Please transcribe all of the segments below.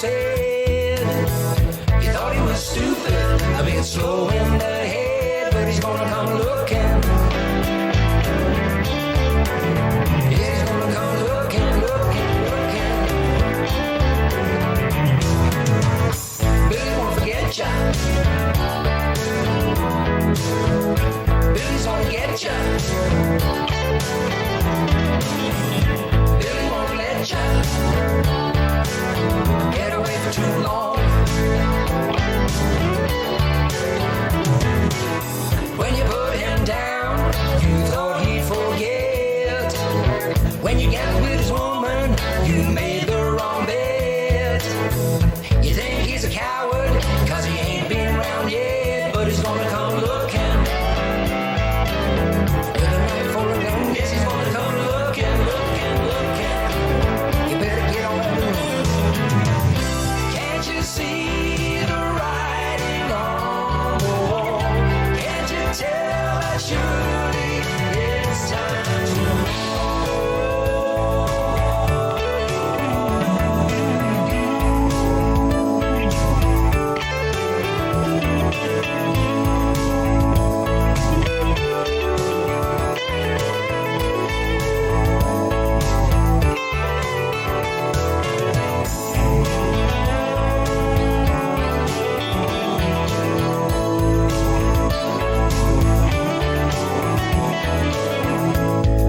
said. You thought he was stupid, a bit slow in the head, but he's gonna come looking. He's gonna come looking, looking, looking. Billy won't forget ya. Billy's gonna get ya. Billy won't let ya get away for too long. When you put him down, you thought he'd forget. When you get with his woman, you made the wrong bet. You think he's a coward, cause he ain't been around yet, but he's gonna come looking. With a knife or a gun, yes, he's gonna come looking, looking, looking. You better get on the move. Can't you see the writing on the wall? Can't you tell that surely it's time to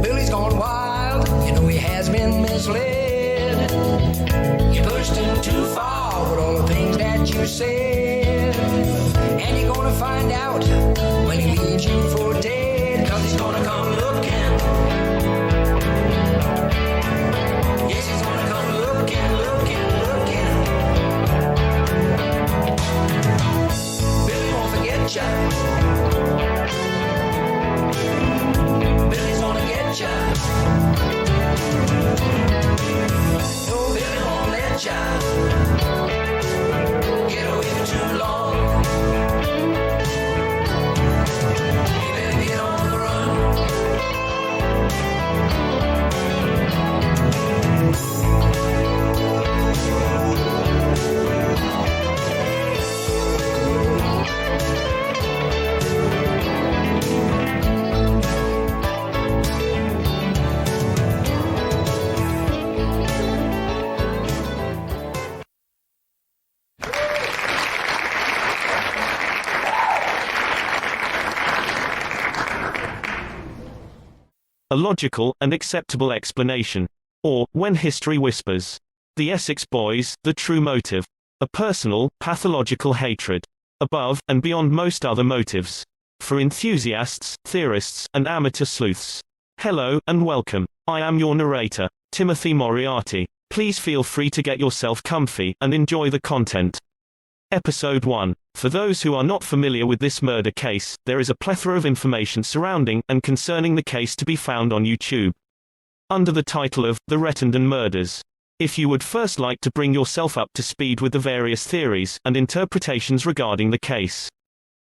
Billy's gone wild, you know he has been misled. You pushed him too far with all the things that you said. And you're gonna find out when he leaves you for dead, cause he's gonna come looking. Yes, he's gonna come looking, looking, looking. Billy won't forget ya. Billy's gonna get ya. No, Billy won't let ya get away for too long. You better get on the run. A logical and acceptable explanation. Or, when history whispers. The Essex Boys, the true motive. A personal, pathological hatred. Above and beyond most other motives. For enthusiasts, theorists, and amateur sleuths. Hello, and welcome. I am your narrator, Timothy Moriarty. Please feel free to get yourself comfy and enjoy the content. Episode 1. For those who are not familiar with this murder case, there is a plethora of information surrounding and concerning the case to be found on YouTube. Under the title of The Rettenden Murders. If you would first like to bring yourself up to speed with the various theories and interpretations regarding the case.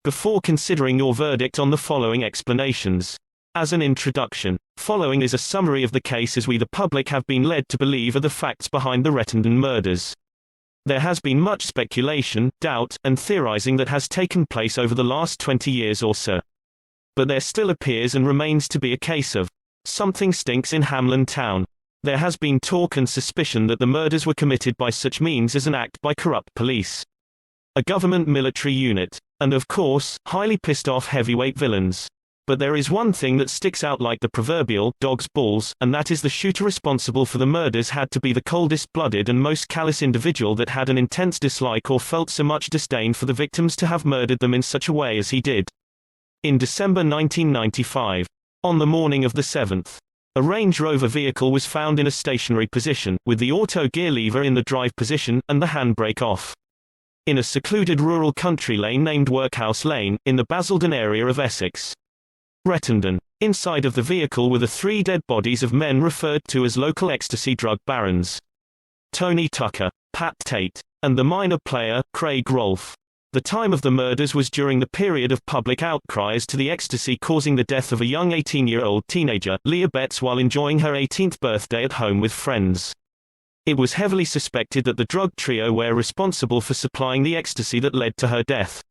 Before considering your verdict on the following explanations. As an introduction, following is a summary of the case as we the public have been led to believe are the facts behind the Rettenden murders. There has been much speculation, doubt, and theorizing that has taken place over the last 20 years or so. But there still appears and remains to be a case of something stinks in Hamlin Town. There has been talk and suspicion that the murders were committed by such means as an act by corrupt police, a government military unit, and of course, highly pissed off heavyweight villains. But there is one thing that sticks out like the proverbial dog's balls, and that is the shooter responsible for the murders had to be the coldest-blooded and most callous individual that had an intense dislike or felt so much disdain for the victims to have murdered them in such a way as he did. In December 1995, on the morning of the 7th, a Range Rover vehicle was found in a stationary position, with the auto gear lever in the drive position and the handbrake off, in a secluded rural country lane named Workhouse Lane, in the Basildon area of Essex. Rettenden. Inside of the vehicle were the 3 dead bodies of men referred to as local ecstasy drug barons. Tony Tucker, Pat Tate, and the minor player, Craig Rolfe. The time of the murders was during the period of public outcry as to the ecstasy causing the death of a young 18-year-old teenager, Leah Betts, while enjoying her 18th birthday at home with friends. It was heavily suspected that the drug trio were responsible for supplying the ecstasy that led to her death.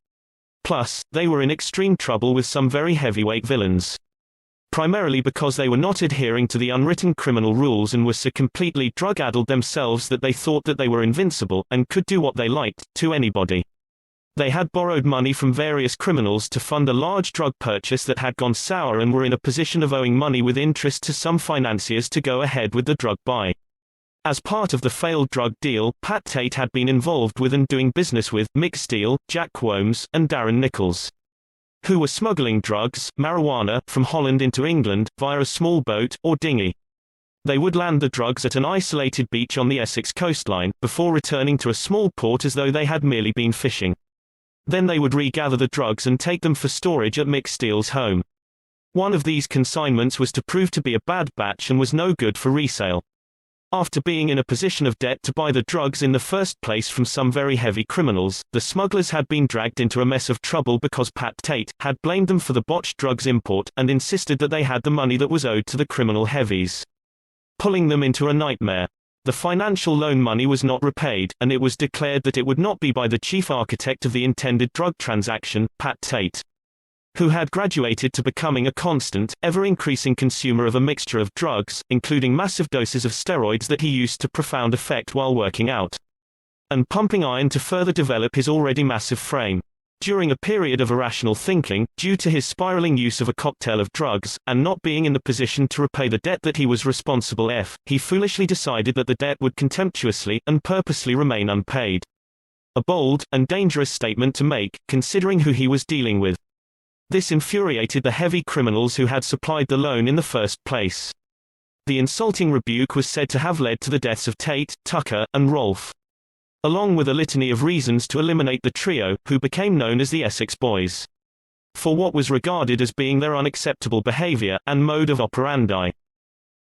Plus, they were in extreme trouble with some very heavyweight villains. Primarily because they were not adhering to the unwritten criminal rules and were so completely drug-addled themselves that they thought that they were invincible, and could do what they liked, to anybody. They had borrowed money from various criminals to fund a large drug purchase that had gone sour and were in a position of owing money with interest to some financiers to go ahead with the drug buy. As part of the failed drug deal, Pat Tate had been involved with and doing business with Mick Steele, Jack Womes, and Darren Nichols, who were smuggling drugs, marijuana, from Holland into England, via a small boat, or dinghy. They would land the drugs at an isolated beach on the Essex coastline, before returning to a small port as though they had merely been fishing. Then they would regather the drugs and take them for storage at Mick Steele's home. One of these consignments was to prove to be a bad batch and was no good for resale. After being in a position of debt to buy the drugs in the first place from some very heavy criminals, the smugglers had been dragged into a mess of trouble because Pat Tate had blamed them for the botched drugs import and insisted that they had the money that was owed to the criminal heavies, pulling them into a nightmare. The financial loan money was not repaid, and it was declared that it would not be by the chief architect of the intended drug transaction, Pat Tate, who had graduated to becoming a constant, ever-increasing consumer of a mixture of drugs, including massive doses of steroids that he used to profound effect while working out, and pumping iron to further develop his already massive frame. During a period of irrational thinking, due to his spiraling use of a cocktail of drugs, and not being in the position to repay the debt that he was responsible for, he foolishly decided that the debt would contemptuously and purposely remain unpaid. A bold and dangerous statement to make, considering who he was dealing with. This infuriated the heavy criminals who had supplied the loan in the first place. The insulting rebuke was said to have led to the deaths of Tate, Tucker, and Rolfe, along with a litany of reasons to eliminate the trio, who became known as the Essex Boys, for what was regarded as being their unacceptable behavior and mode of operandi.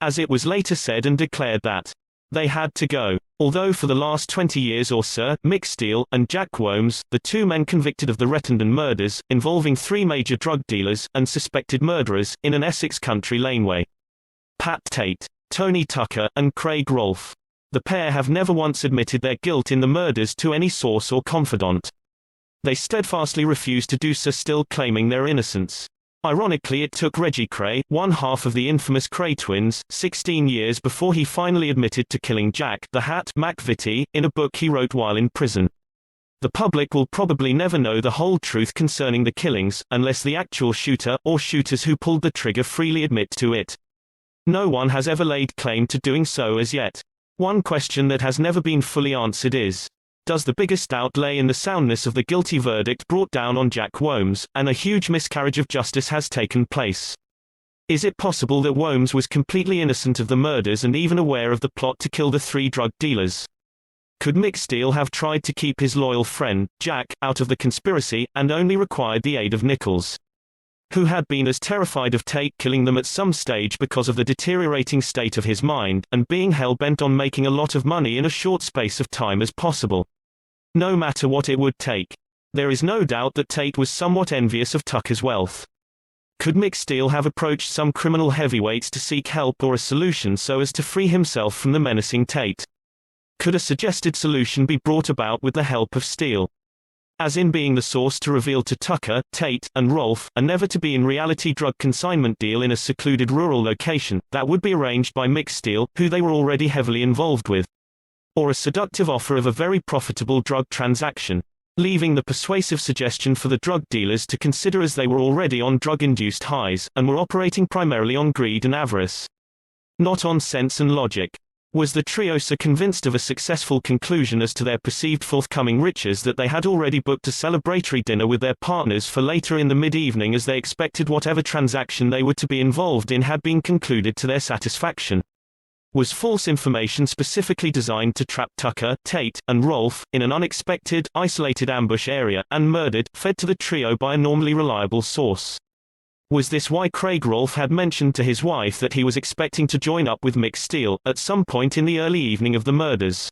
As it was later said and declared that they had to go. Although for the last 20 years or so, Mick Steele and Jack Womes, the two men convicted of the Rettenden murders, involving 3 major drug dealers and suspected murderers, in an Essex country laneway, Pat Tate, Tony Tucker, and Craig Rolfe, the pair have never once admitted their guilt in the murders to any source or confidant. They steadfastly refuse to do so, still claiming their innocence. Ironically, it took Reggie Cray, one half of the infamous Cray twins, 16 years before he finally admitted to killing Jack the Hat McVitie in a book he wrote while in prison. The public will probably never know the whole truth concerning the killings, unless the actual shooter, or shooters who pulled the trigger, freely admit to it. No one has ever laid claim to doing so as yet. One question that has never been fully answered is, does the biggest doubt lay in the soundness of the guilty verdict brought down on Jack Womes, and a huge miscarriage of justice has taken place? Is it possible that Womes was completely innocent of the murders and even aware of the plot to kill the 3 drug dealers? Could Mick Steele have tried to keep his loyal friend, Jack, out of the conspiracy, and only required the aid of Nichols, who had been as terrified of Tate killing them at some stage because of the deteriorating state of his mind, and being hell-bent on making a lot of money in a short space of time as possible, no matter what it would take? There is no doubt that Tate was somewhat envious of Tucker's wealth. Could Mick Steele have approached some criminal heavyweights to seek help or a solution so as to free himself from the menacing Tate? Could a suggested solution be brought about with the help of Steele, as in being the source to reveal to Tucker, Tate, and Rolfe a never-to-be in reality drug consignment deal in a secluded rural location that would be arranged by Mick Steele, who they were already heavily involved with, or a seductive offer of a very profitable drug transaction, leaving the persuasive suggestion for the drug dealers to consider, as they were already on drug-induced highs, and were operating primarily on greed and avarice, not on sense and logic. Was the trio so convinced of a successful conclusion as to their perceived forthcoming riches that they had already booked a celebratory dinner with their partners for later in the mid-evening, as they expected whatever transaction they were to be involved in had been concluded to their satisfaction? Was false information specifically designed to trap Tucker, Tate, and Rolfe in an unexpected, isolated ambush area, and murdered, fed to the trio by a normally reliable source? Was this why Craig Rolfe had mentioned to his wife that he was expecting to join up with Mick Steele at some point in the early evening of the murders?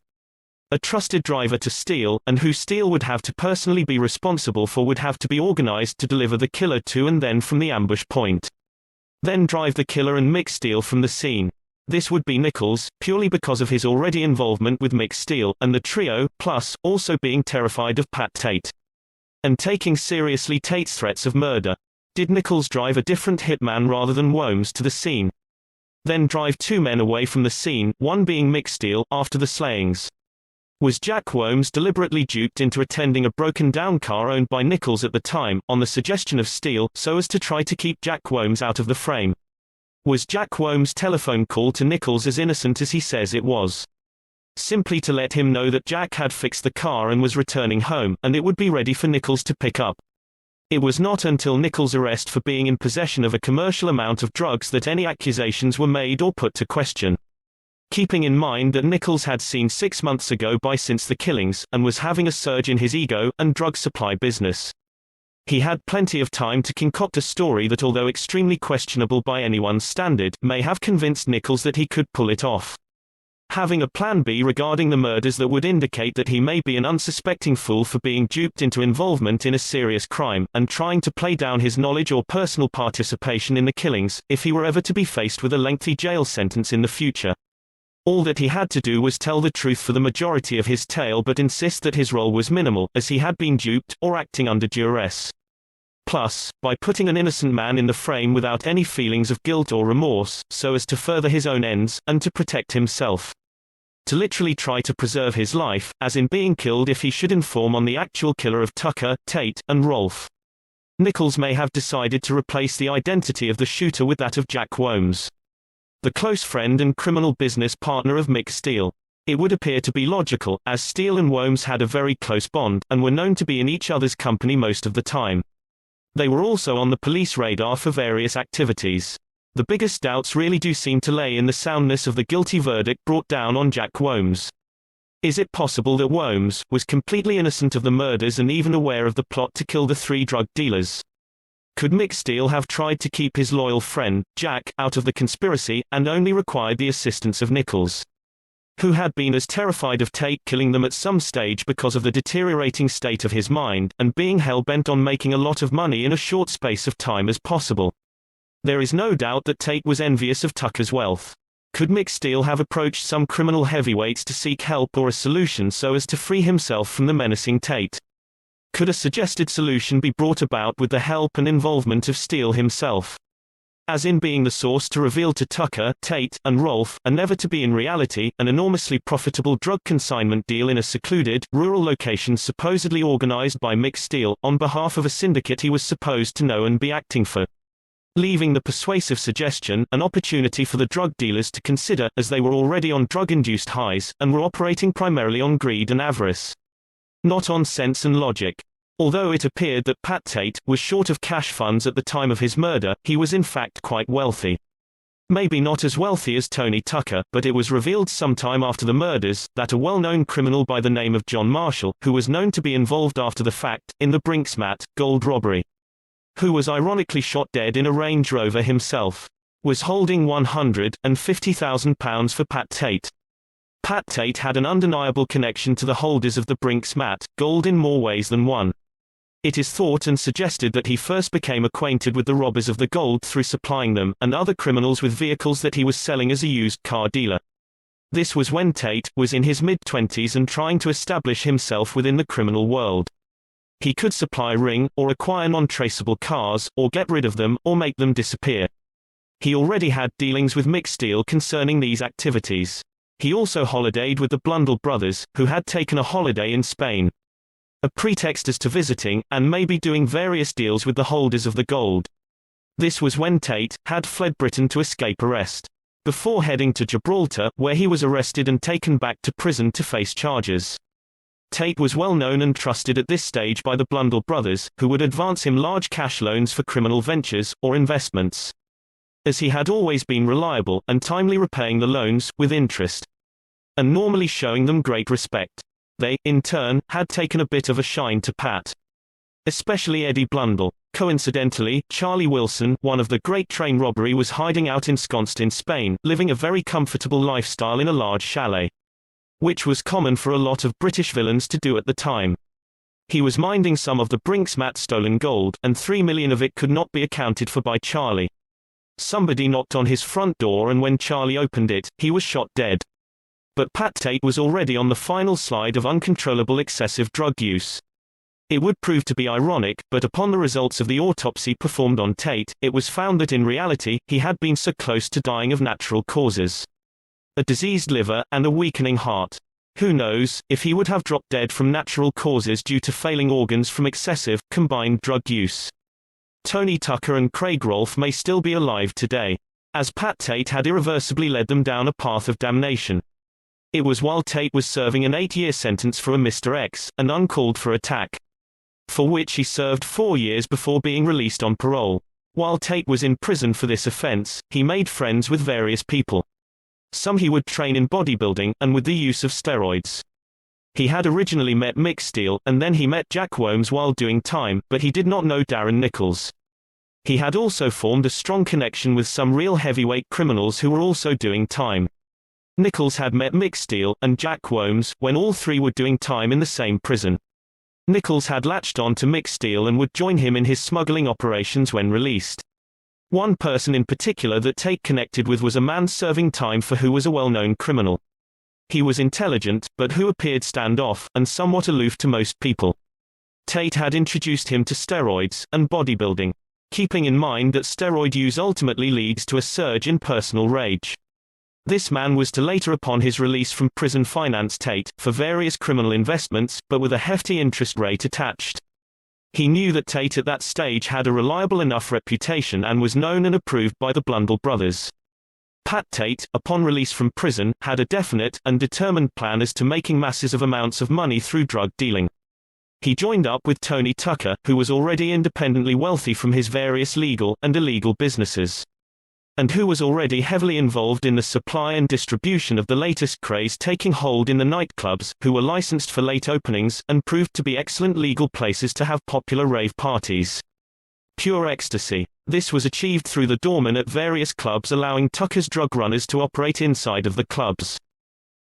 A trusted driver to Steele, and who Steele would have to personally be responsible for, would have to be organized to deliver the killer to and then from the ambush point, then drive the killer and Mick Steele from the scene. This would be Nichols, purely because of his already involvement with Mick Steele, and the trio, plus, also being terrified of Pat Tate. And taking seriously Tate's threats of murder. Did Nichols drive a different hitman rather than Wholmes to the scene? Then drive two men away from the scene, one being Mick Steele, after the slayings? Was Jack Wholmes deliberately duped into attending a broken-down car owned by Nichols at the time, on the suggestion of Steele, so as to try to keep Jack Wholmes out of the frame? Was Jack Wholmes' telephone call to Nichols as innocent as he says it was? Simply to let him know that Jack had fixed the car and was returning home, and it would be ready for Nichols to pick up. It was not until Nichols' arrest for being in possession of a commercial amount of drugs that any accusations were made or put to question. Keeping in mind that Nichols had seen 6 months ago by since the killings, and was having a surge in his ego and drug supply business. He had plenty of time to concoct a story that, although extremely questionable by anyone's standard, may have convinced Nichols that he could pull it off. Having a plan B regarding the murders that would indicate that he may be an unsuspecting fool for being duped into involvement in a serious crime, and trying to play down his knowledge or personal participation in the killings, if he were ever to be faced with a lengthy jail sentence in the future. All that he had to do was tell the truth for the majority of his tale, but insist that his role was minimal, as he had been duped, or acting under duress. Plus, by putting an innocent man in the frame without any feelings of guilt or remorse, so as to further his own ends, and to protect himself. To literally try to preserve his life, as in being killed if he should inform on the actual killer of Tucker, Tate, and Rolfe. Nichols may have decided to replace the identity of the shooter with that of Jack Wholmes, the close friend and criminal business partner of Mick Steele. It would appear to be logical, as Steele and Wholmes had a very close bond, and were known to be in each other's company most of the time. They were also on the police radar for various activities. The biggest doubts really do seem to lay in the soundness of the guilty verdict brought down on Jack Wholmes. Is it possible that Wholmes was completely innocent of the murders and even aware of the plot to kill the 3 drug dealers? Could Mick Steele have tried to keep his loyal friend, Jack, out of the conspiracy, and only required the assistance of Nichols, who had been as terrified of Tate killing them at some stage because of the deteriorating state of his mind, and being hell-bent on making a lot of money in a short space of time as possible? There is no doubt that Tate was envious of Tucker's wealth. Could Mick Steele have approached some criminal heavyweights to seek help or a solution so as to free himself from the menacing Tate? Could a suggested solution be brought about with the help and involvement of Steele himself? As in being the source to reveal to Tucker, Tate, and Rolfe, and never to be in reality, an enormously profitable drug consignment deal in a secluded, rural location supposedly organized by Mick Steele, on behalf of a syndicate he was supposed to know and be acting for. Leaving the persuasive suggestion, an opportunity for the drug dealers to consider, as they were already on drug-induced highs, and were operating primarily on greed and avarice, not on sense and logic. Although it appeared that Pat Tate was short of cash funds at the time of his murder, he was in fact quite wealthy. Maybe not as wealthy as Tony Tucker, but it was revealed sometime after the murders, that a well-known criminal by the name of John Marshall, who was known to be involved after the fact, in the Brinksmat gold robbery, who was ironically shot dead in a Range Rover himself, was holding £150,000 for Pat Tate. Pat Tate had an undeniable connection to the holders of the Brinksmat gold in more ways than one. It is thought and suggested that he first became acquainted with the robbers of the gold through supplying them, and other criminals with vehicles that he was selling as a used car dealer. This was when Tate was in his mid-20s and trying to establish himself within the criminal world. He could supply ring, or acquire non-traceable cars, or get rid of them, or make them disappear. He already had dealings with Mick Steele concerning these activities. He also holidayed with the Blundell brothers, who had taken a holiday in Spain. A pretext as to visiting, and maybe doing various deals with the holders of the gold. This was when Tate had fled Britain to escape arrest, before heading to Gibraltar, where he was arrested and taken back to prison to face charges. Tate was well known and trusted at this stage by the Blundell brothers, who would advance him large cash loans for criminal ventures, or investments, as he had always been reliable, and timely repaying the loans, with interest, and normally showing them great respect. They, in turn, had taken a bit of a shine to Pat, especially Eddie Blundell. Coincidentally, Charlie Wilson, one of the great train robbery, was hiding out ensconced in Spain, living a very comfortable lifestyle in a large chalet, which was common for a lot of British villains to do at the time. He was minding some of the Brinksmat stolen gold, and $3 million of it could not be accounted for by Charlie. Somebody knocked on his front door, and when Charlie opened it, he was shot dead. But Pat Tate was already on the final slide of uncontrollable excessive drug use. It would prove to be ironic, but upon the results of the autopsy performed on Tate, it was found that in reality, he had been so close to dying of natural causes. A diseased liver, and a weakening heart. Who knows, if he would have dropped dead from natural causes due to failing organs from excessive, combined drug use. Tony Tucker and Craig Rolfe may still be alive today, as Pat Tate had irreversibly led them down a path of damnation. It was while Tate was serving an 8-year sentence for a Mr. X, an uncalled-for attack, for which he served 4 years before being released on parole. While Tate was in prison for this offense, he made friends with various people. Some he would train in bodybuilding, and with the use of steroids. He had originally met Mick Steele, and then he met Jack Womes while doing time, but he did not know Darren Nichols. He had also formed a strong connection with some real heavyweight criminals who were also doing time. Nichols had met Mick Steele, and Jack Womes, when all three were doing time in the same prison. Nichols had latched on to Mick Steele and would join him in his smuggling operations when released. One person in particular that Tate connected with was a man serving time for who was a well-known criminal. He was intelligent, but who appeared standoff, and somewhat aloof to most people. Tate had introduced him to steroids, and bodybuilding, keeping in mind that steroid use ultimately leads to a surge in personal rage. This man was to later upon his release from prison finance Tate, for various criminal investments, but with a hefty interest rate attached. He knew that Tate at that stage had a reliable enough reputation and was known and approved by the Blundell brothers. Pat Tate, upon release from prison, had a definite and determined plan as to making massive amounts of money through drug dealing. He joined up with Tony Tucker, who was already independently wealthy from his various legal and illegal businesses, and who was already heavily involved in the supply and distribution of the latest craze taking hold in the nightclubs, who were licensed for late openings, and proved to be excellent legal places to have popular rave parties. Pure ecstasy. This was achieved through the doorman at various clubs, allowing Tucker's drug runners to operate inside of the clubs.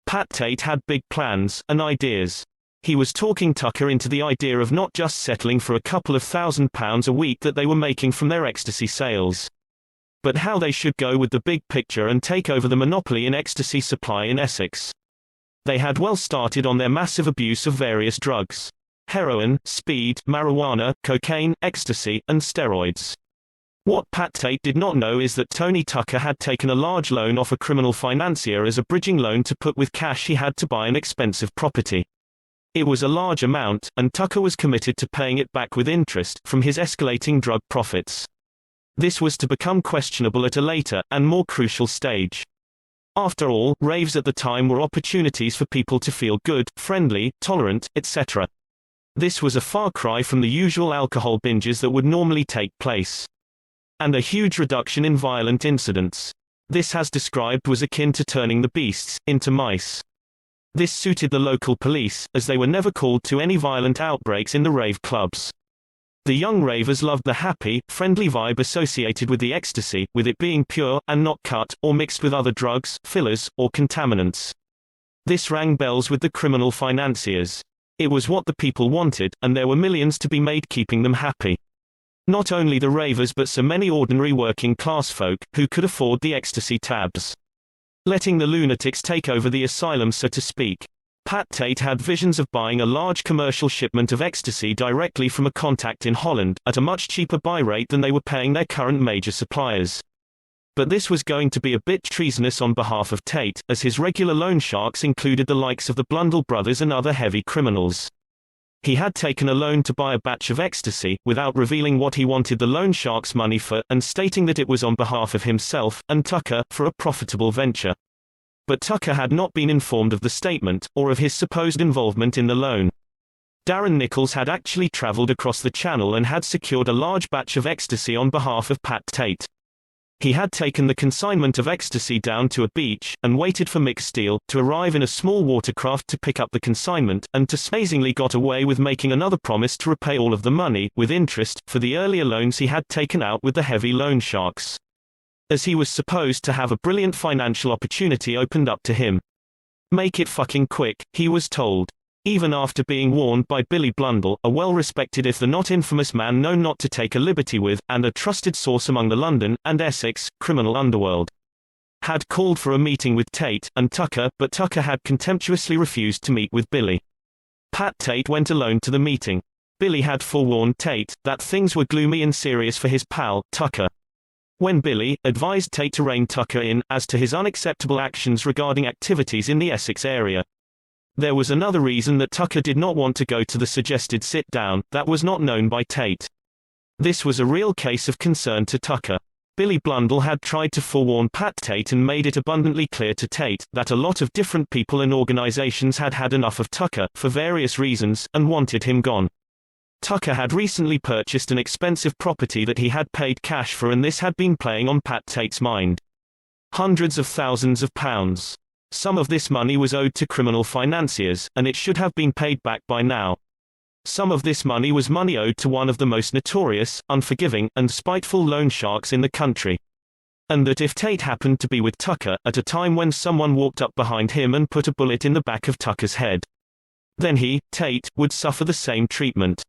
Pat Tate had big plans and ideas. He was talking Tucker into the idea of not just settling for a couple of £1,000 a week that they were making from their ecstasy sales, but how they should go with the big picture and take over the monopoly in ecstasy supply in Essex. They had well started on their massive abuse of various drugs: heroin, speed, marijuana, cocaine, ecstasy, and steroids. What Pat Tate did not know is that Tony Tucker had taken a large loan off a criminal financier as a bridging loan to put with cash he had to buy an expensive property. It was a large amount, and Tucker was committed to paying it back with interest, from his escalating drug profits. This was to become questionable at a later, and more crucial stage. After all, raves at the time were opportunities for people to feel good, friendly, tolerant, etc. This was a far cry from the usual alcohol binges that would normally take place, and a huge reduction in violent incidents. This, as described, was akin to turning the beasts into mice. This suited the local police, as they were never called to any violent outbreaks in the rave clubs. The young ravers loved the happy, friendly vibe associated with the ecstasy, with it being pure, and not cut, or mixed with other drugs, fillers, or contaminants. This rang bells with the criminal financiers. It was what the people wanted, and there were millions to be made keeping them happy. Not only the ravers but so many ordinary working class folk, who could afford the ecstasy tabs. Letting the lunatics take over the asylum, so to speak. Pat Tate had visions of buying a large commercial shipment of ecstasy directly from a contact in Holland, at a much cheaper buy rate than they were paying their current major suppliers. But this was going to be a bit treasonous on behalf of Tate, as his regular loan sharks included the likes of the Blundell brothers and other heavy criminals. He had taken a loan to buy a batch of ecstasy, without revealing what he wanted the loan sharks' money for, and stating that it was on behalf of himself and Tucker, for a profitable venture. But Tucker had not been informed of the statement, or of his supposed involvement in the loan. Darren Nichols had actually traveled across the channel and had secured a large batch of ecstasy on behalf of Pat Tate. He had taken the consignment of ecstasy down to a beach, and waited for Mick Steele to arrive in a small watercraft to pick up the consignment, and to amazingly got away with making another promise to repay all of the money, with interest, for the earlier loans he had taken out with the heavy loan sharks. As he was supposed to have a brilliant financial opportunity opened up to him. Make it fucking quick, he was told. Even after being warned by Billy Blundell, a well-respected if the not infamous man known not to take a liberty with, and a trusted source among the London, and Essex, criminal underworld, had called for a meeting with Tate and Tucker, but Tucker had contemptuously refused to meet with Billy. Pat Tate went alone to the meeting. Billy had forewarned Tate that things were gloomy and serious for his pal, Tucker. When Billy advised Tate to rein Tucker in, as to his unacceptable actions regarding activities in the Essex area. There was another reason that Tucker did not want to go to the suggested sit-down, that was not known by Tate. This was a real case of concern to Tucker. Billy Blundell had tried to forewarn Pat Tate and made it abundantly clear to Tate that a lot of different people and organizations had had enough of Tucker, for various reasons, and wanted him gone. Tucker had recently purchased an expensive property that he had paid cash for, and this had been playing on Pat Tate's mind. Hundreds of thousands of pounds. Some of this money was owed to criminal financiers, and it should have been paid back by now. Some of this money was money owed to one of the most notorious, unforgiving, and spiteful loan sharks in the country. And that if Tate happened to be with Tucker at a time when someone walked up behind him and put a bullet in the back of Tucker's head, then he, Tate, would suffer the same treatment.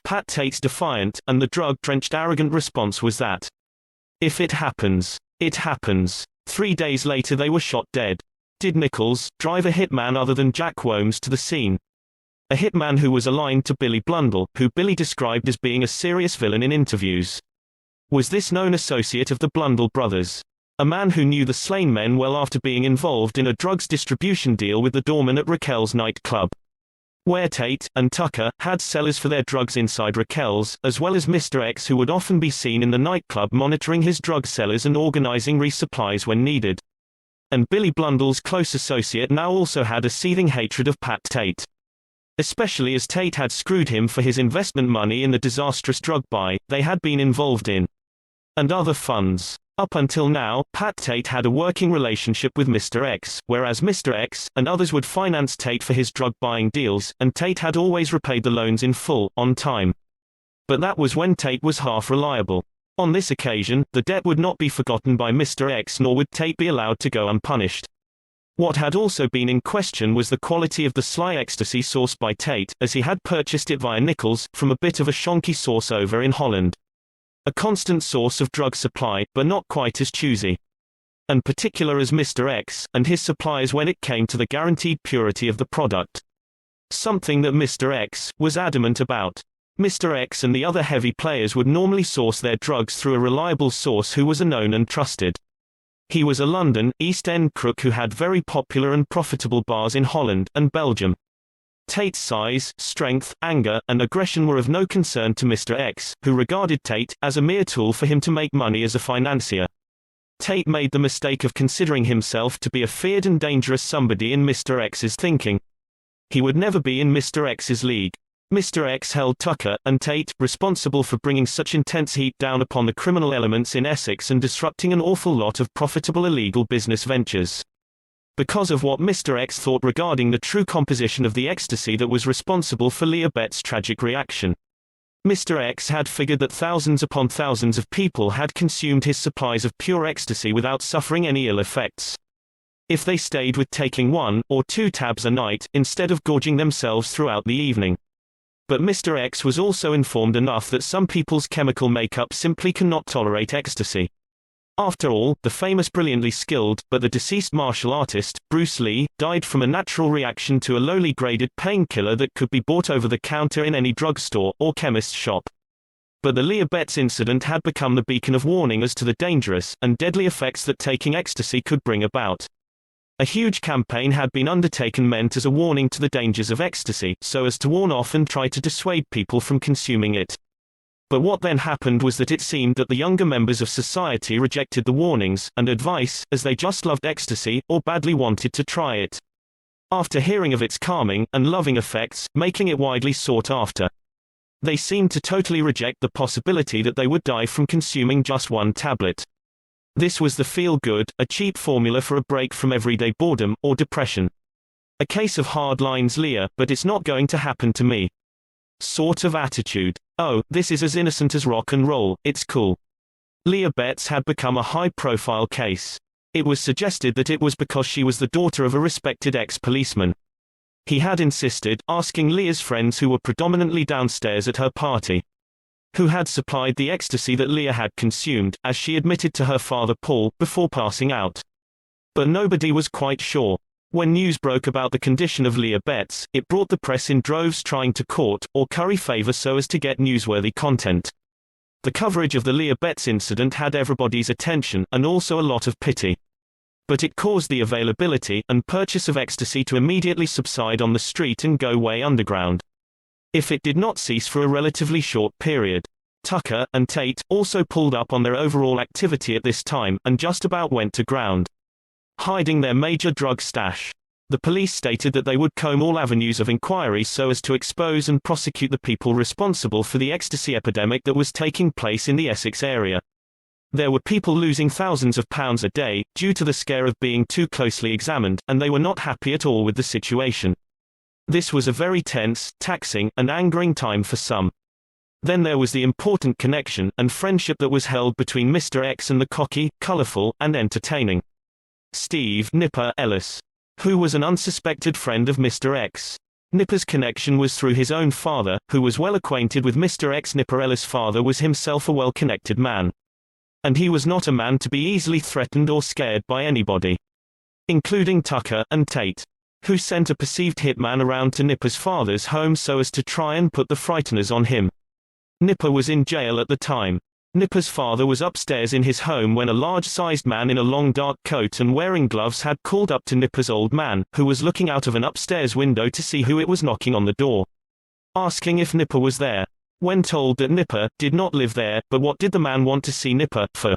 Pat Tate's defiant, and the drug-drenched arrogant response was that, "If it happens, it happens." 3 days later they were shot dead. Did Nichols drive a hitman other than Jack Wholmes to the scene? A hitman who was aligned to Billy Blundell, who Billy described as being a serious villain in interviews. Was this known associate of the Blundell brothers? A man who knew the slain men well after being involved in a drugs distribution deal with the doorman at Raquel's nightclub, where Tate and Tucker had cellars for their drugs inside Raquel's, as well as Mr. X, who would often be seen in the nightclub monitoring his drug cellars and organizing resupplies when needed. And Billy Blundell's close associate now also had a seething hatred of Pat Tate. Especially as Tate had screwed him for his investment money in the disastrous drug buy they had been involved in, and other funds. Up until now, Pat Tate had a working relationship with Mr. X, whereas Mr. X and others would finance Tate for his drug buying deals, and Tate had always repaid the loans in full, on time. But that was when Tate was half reliable. On this occasion, the debt would not be forgotten by Mr. X, nor would Tate be allowed to go unpunished. What had also been in question was the quality of the sly ecstasy sourced by Tate, as he had purchased it via Nichols, from a bit of a shonky source over in Holland. A constant source of drug supply, but not quite as choosy and particular as Mr. X and his suppliers when it came to the guaranteed purity of the product. Something that Mr. X was adamant about. Mr. X and the other heavy players would normally source their drugs through a reliable source who was a known and trusted. He was a London, East End crook who had very popular and profitable bars in Holland and Belgium. Tate's size, strength, anger, and aggression were of no concern to Mr. X, who regarded Tate as a mere tool for him to make money as a financier. Tate made the mistake of considering himself to be a feared and dangerous somebody in Mr. X's thinking. He would never be in Mr. X's league. Mr. X held Tucker and Tate responsible for bringing such intense heat down upon the criminal elements in Essex and disrupting an awful lot of profitable illegal business ventures. Because of what Mr. X thought regarding the true composition of the ecstasy that was responsible for Leah Betts' tragic reaction. Mr. X had figured that thousands upon thousands of people had consumed his supplies of pure ecstasy without suffering any ill effects, if they stayed with taking 1 or 2 tabs a night, instead of gorging themselves throughout the evening. But Mr. X was also informed enough that some people's chemical makeup simply cannot tolerate ecstasy. After all, the famous brilliantly skilled, but the deceased martial artist, Bruce Lee, died from a natural reaction to a lowly graded painkiller that could be bought over the counter in any drugstore or chemist's shop. But the Leah Betts incident had become the beacon of warning as to the dangerous and deadly effects that taking ecstasy could bring about. A huge campaign had been undertaken meant as a warning to the dangers of ecstasy, so as to warn off and try to dissuade people from consuming it. But what then happened was that it seemed that the younger members of society rejected the warnings and advice, as they just loved ecstasy, or badly wanted to try it. After hearing of its calming and loving effects, making it widely sought after, they seemed to totally reject the possibility that they would die from consuming just 1 tablet. This was the feel-good, a cheap formula for a break from everyday boredom or depression. A case of hard lines, Leah, but it's not going to happen to me. Sort of attitude. Oh, this is as innocent as rock and roll, it's cool. Leah Betts had become a high-profile case. It was suggested that it was because she was the daughter of a respected ex-policeman. He had insisted, asking Leah's friends who were predominantly downstairs at her party, who had supplied the ecstasy that Leah had consumed, as she admitted to her father Paul, before passing out. But nobody was quite sure. When news broke about the condition of Leah Betts, it brought the press in droves trying to court, or curry favor so as to get newsworthy content. The coverage of the Leah Betts incident had everybody's attention, and also a lot of pity. But it caused the availability and purchase of ecstasy to immediately subside on the street and go way underground. If it did not cease for a relatively short period. Tucker and Tate also pulled up on their overall activity at this time, and just about went to ground, hiding their major drug stash. The police stated that they would comb all avenues of inquiry so as to expose and prosecute the people responsible for the ecstasy epidemic that was taking place in the Essex area. There were people losing thousands of pounds a day, due to the scare of being too closely examined, and they were not happy at all with the situation. This was a very tense, taxing, and angering time for some. Then there was the important connection and friendship that was held between Mr. X and the cocky, colourful, and entertaining Steve Nipper Ellis, who was an unsuspected friend of Mr. X. Nipper's connection was through his own father, who was well acquainted with Mr. X. Nipper Ellis' father was himself a well-connected man. And he was not a man to be easily threatened or scared by anybody, including Tucker and Tate, who sent a perceived hitman around to Nipper's father's home so as to try and put the frighteners on him. Nipper was in jail at the time. Nipper's father was upstairs in his home when a large-sized man in a long dark coat and wearing gloves had called up to Nipper's old man, who was looking out of an upstairs window to see who it was knocking on the door, asking if Nipper was there. When told that Nipper did not live there, but what did the man want to see Nipper for?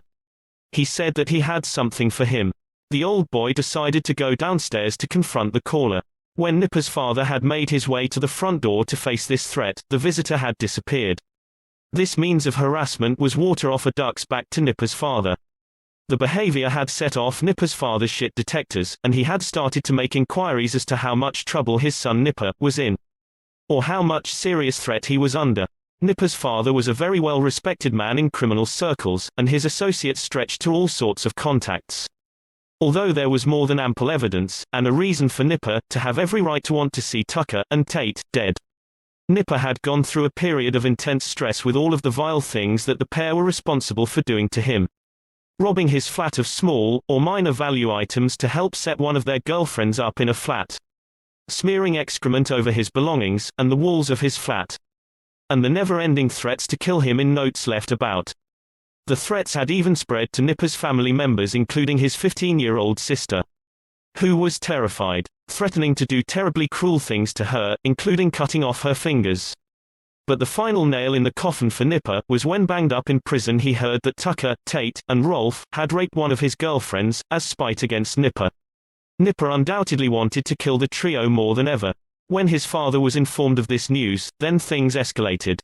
He said that he had something for him. The old boy decided to go downstairs to confront the caller. When Nipper's father had made his way to the front door to face this threat, the visitor had disappeared. This means of harassment was water off a duck's back to Nipper's father. The behavior had set off Nipper's father's shit detectors, and he had started to make inquiries as to how much trouble his son Nipper was in, or how much serious threat he was under. Nipper's father was a very well-respected man in criminal circles, and his associates stretched to all sorts of contacts. Although there was more than ample evidence, and a reason for Nipper to have every right to want to see Tucker and Tate dead. Nipper had gone through a period of intense stress with all of the vile things that the pair were responsible for doing to him. Robbing his flat of small, or minor value items to help set one of their girlfriends up in a flat. Smearing excrement over his belongings, and the walls of his flat. And the never-ending threats to kill him in notes left about. The threats had even spread to Nipper's family members, including his 15-year-old sister, who was terrified, threatening to do terribly cruel things to her, including cutting off her fingers. But the final nail in the coffin for Nipper was when banged up in prison he heard that Tucker, Tate, and Rolf had raped one of his girlfriends, as spite against Nipper. Nipper undoubtedly wanted to kill the trio more than ever. When his father was informed of this news, then things escalated.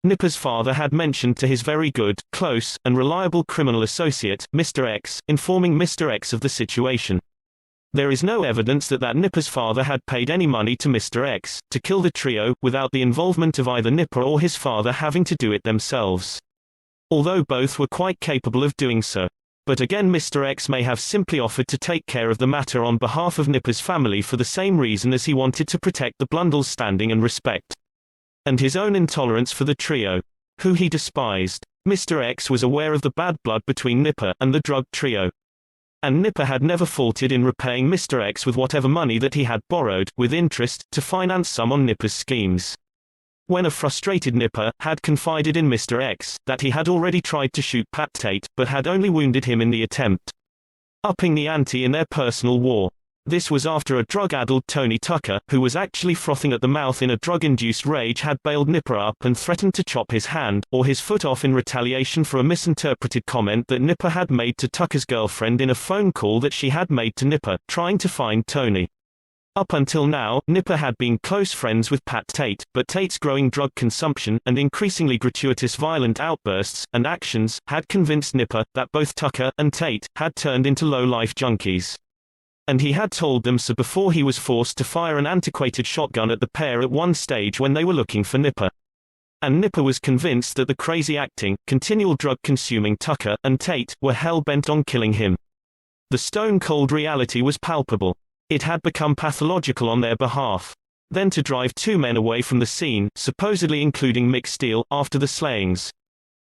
Nipper's father had mentioned to his very good, close, and reliable criminal associate, Mr. X, informing Mr. X of the situation. There is no evidence that Nipper's father had paid any money to Mr. X to kill the trio, without the involvement of either Nipper or his father having to do it themselves. Although both were quite capable of doing so. But again, Mr. X may have simply offered to take care of the matter on behalf of Nipper's family for the same reason as he wanted to protect the Blundell's standing and respect, and his own intolerance for the trio, who he despised. Mr. X was aware of the bad blood between Nipper and the drug trio. And Nipper had never faltered in repaying Mr. X with whatever money that he had borrowed, with interest, to finance some on Nipper's schemes. When a frustrated Nipper had confided in Mr. X that he had already tried to shoot Pat Tate, but had only wounded him in the attempt, upping the ante in their personal war. This was after a drug-addled Tony Tucker, who was actually frothing at the mouth in a drug-induced rage, had bailed Nipper up and threatened to chop his hand or his foot off in retaliation for a misinterpreted comment that Nipper had made to Tucker's girlfriend in a phone call that she had made to Nipper, trying to find Tony. Up until now, Nipper had been close friends with Pat Tate, but Tate's growing drug consumption and increasingly gratuitous violent outbursts and actions had convinced Nipper that both Tucker and Tate had turned into low-life junkies. And he had told them so before he was forced to fire an antiquated shotgun at the pair at one stage when they were looking for Nipper. And Nipper was convinced that the crazy acting, continual drug-consuming Tucker and Tate were hell-bent on killing him. The stone-cold reality was palpable. It had become pathological on their behalf. Then to drive two men away from the scene, supposedly including Mick Steele, after the slayings.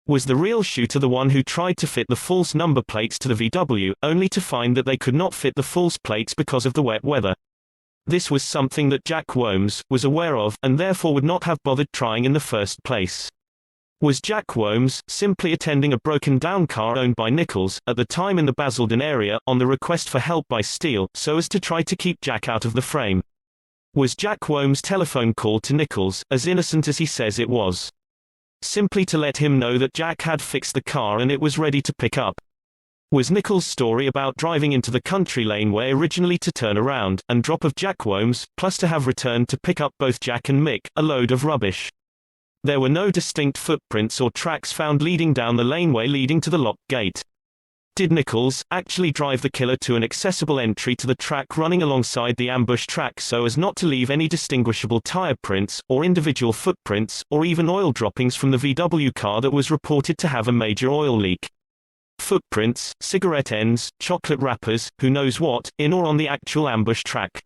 Was the real shooter the one who tried to fit the false number plates to the VW, only to find that they could not fit the false plates because of the wet weather? This was something that Jack Wholmes was aware of, and therefore would not have bothered trying in the first place. Was Jack Wholmes simply attending a broken-down car owned by Nichols, at the time in the Basildon area, on the request for help by Steele, so as to try to keep Jack out of the frame? Was Jack Wholmes' telephone call to Nichols as innocent as he says it was? Simply to let him know that Jack had fixed the car and it was ready to pick up? Was Nichols' story about driving into the country laneway originally to turn around and drop of Jack Wholmes, plus to have returned to pick up both Jack and Mick, a load of rubbish? There were no distinct footprints or tracks found leading down the laneway leading to the locked gate. Did Nichols actually drive the killer to an accessible entry to the track running alongside the ambush track so as not to leave any distinguishable tire prints, or individual footprints, or even oil droppings from the VW car that was reported to have a major oil leak? Footprints, cigarette ends, chocolate wrappers, who knows what, in or on the actual ambush track.